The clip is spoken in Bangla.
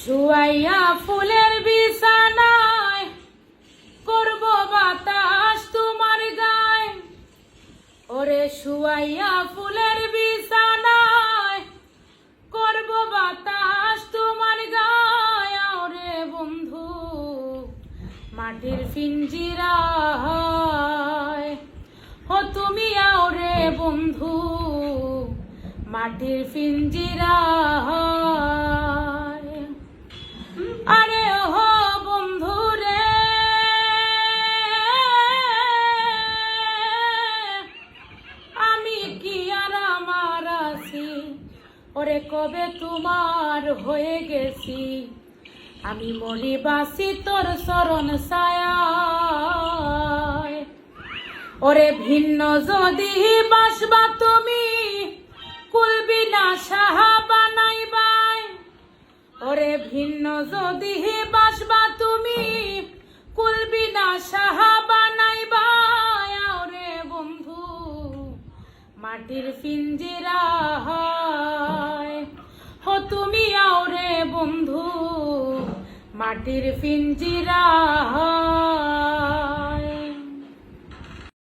শুয়াইয়া ফুলের বিছানায় করব বাতাস তোমার গায়। ওরে শুয়াইয়া ফুলের বিছানায় করব বাতাস তোমার গায়। ওরে বন্ধু মাটির পিঞ্জিরায়, ও তুমি আওরে বন্ধু মাটির পিঞ্জিরায়। আরে ও বন্ধু রে, আমি কি আর আমার আছি, ওরে কবে তোমার হয়ে গেছি। আমি মরি বাসি তোর চরণ ছায়ায়। ওরে ভিন্ন যদি বাসবা তুমি কুলবি না সাহা বানাইবাই। ওরে ভিন্ন যদি বাসবা তুমি কুলবি না সাহা বানাইবাই। ওরে বন্ধু মাটির পিঞ্জিরায়, ও তুমি আওরে বন্ধু মাটির পিঞ্জিরায়।